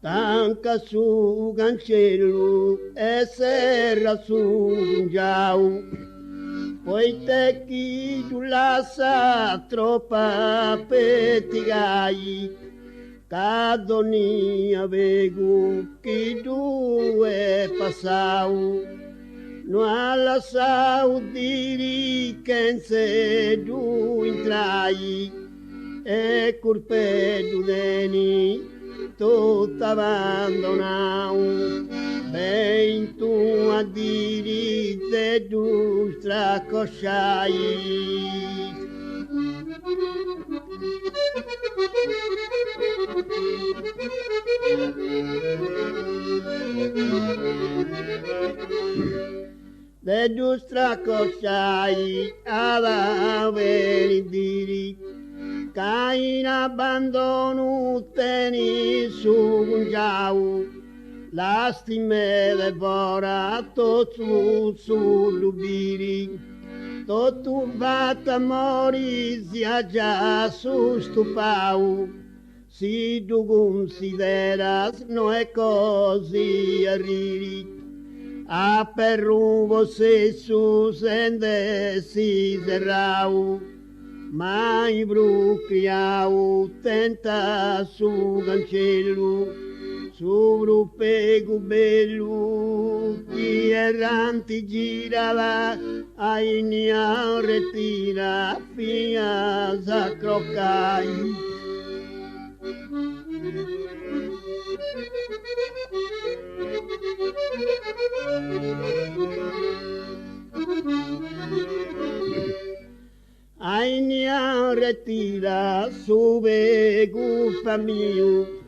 Tanca su cancello e serra su un giau, poi te chi tu lascia troppa petigai, cadoni avegu chi tu è passau, no alla saudiri che se tu intrai, e curpe tu deni, tutto abbandonau, ben tu a diri te tu stracosciai. De tu stracosciai ad avere diri, che in abbandono teni su un giau, lastime devora tutto su lubiri, tutto vatta mori sia già su stupau, si tu consideras no è così arriri, a perruvo se su sende si serrau, mai brucriau tenta su cancello, su grupego bello, chi erranti girava, a inia retira, fia sacrocai. Ainia retira sube gufa mio,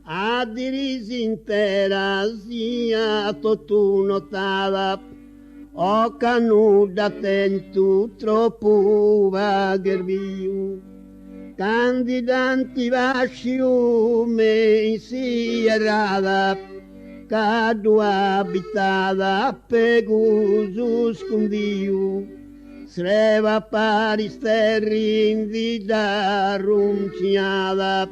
a dirisi intera sia tu notava, o canuda tentu troppo vagerviu, candidanti vasciu me si errada, cadu abitada pegusu scundiu, sreva paristerri in vida rumciada,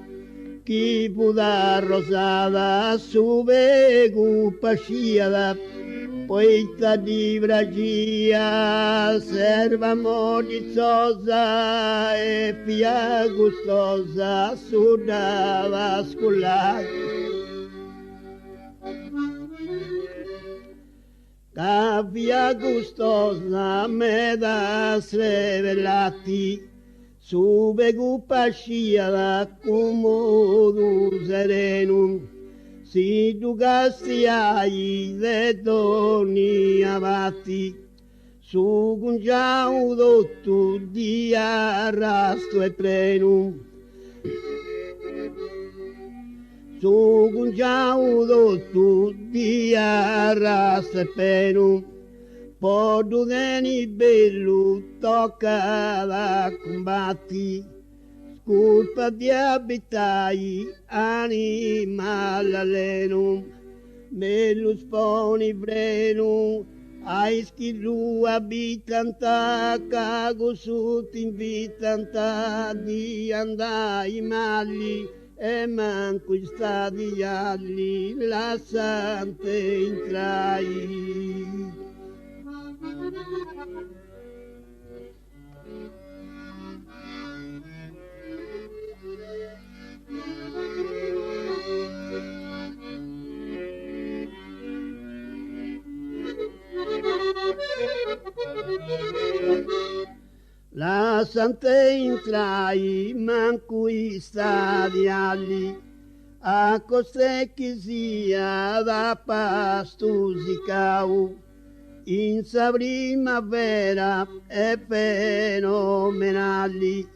chi puda rosada su vegu pasciada, poita di bragia serva monizzosa e fia gustosa suda vasculare. Cavia gustosa me das revelati, sube gupasciada comodo serenum, si tu gastiai de doni abati, su gungiau dottu di arrasto e plenum, su gungiau dottu di arrasto e plenum, podu deni bello tocca da combatti, sculpa di abitai animal alenum, melus poni vrenum, ai schilu abitanta, cago sut invitanta, di andai mali, e manco stadi alli, la sante intrai. La sante intrai, manco stadi alli, a costrecchi sia da pastusicau, in sa primavera e fenomenali,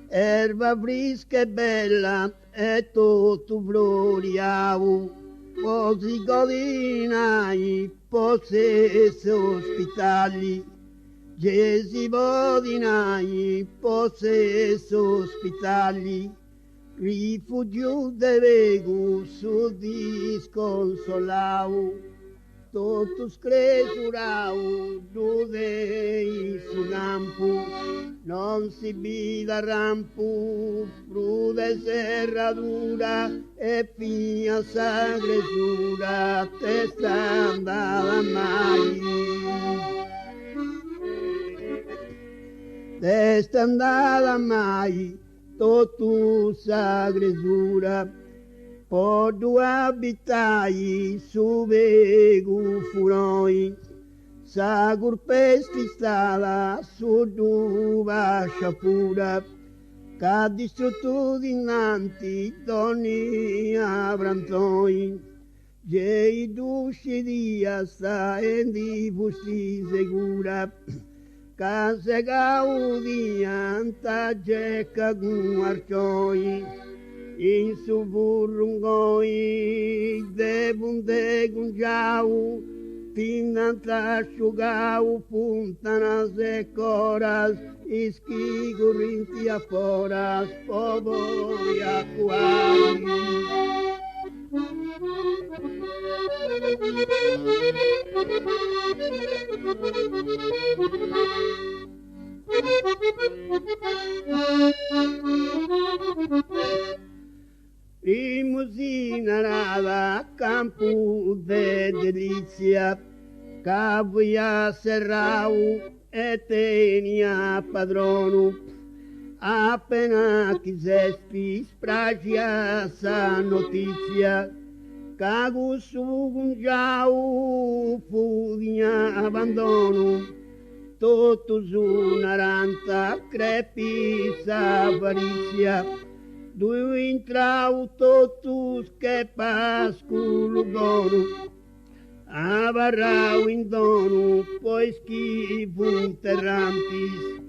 erba fresca e bella e tutto floriau, così godinai possesse ospitali, Gesi vodinai possesso ospitali, rifugio de vegu su disconsolau, totus cresurau nudei su campu, non si vida rampu, prude serradura e fia sagresura, testa andava mai. Testa andava mai, totu sagresura, podu abitai su vegu furoi, sagur pestistada su duva shapura, ca distruttu dinanti doni abrantoi, jei dusci diasta endi fusti segura, ca se gaudianta jeca guarcioi, in su burrungoi de bunde gunjau, tinanta asciugau puntanas e coras, ischi gurinti aforas, povori acquari. Limusina nada, campo de delícia, cavia serrau e tenia padrono, appena quisesti spragia essa notícia, cago sugungiau fudia abandono, totus un'aranta crepissa avarizia, due intrau totus che pasculo dono, avarrau in dono, poi schifo terrampis,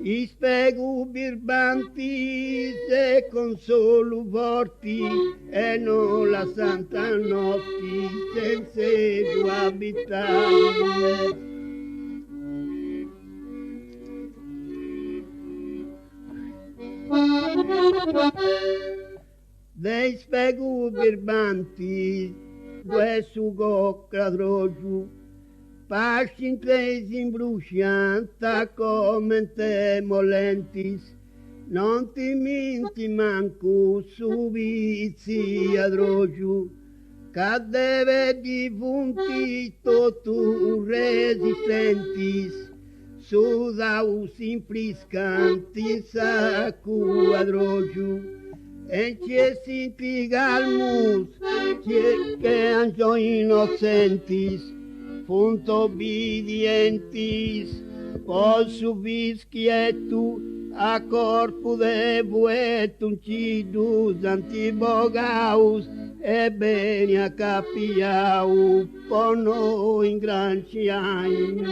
ispegu birbantis e consolo vorti, e non la santa notti senza abitare. Dei spegu birbanti, due sugo cradrogiu, pasci in tresi imbruscianta come te molentis, non ti minti manco su vizi adrogiu, cadeve difunti totu resistentis, sudaus infriscantis acu adrogiu, encesi intrigalmus, che anjo innocentis, funt obidientis, possu vischietu, a corpo de vuetum cidus antibogaus, e bene a capiau, pono in gran ciain.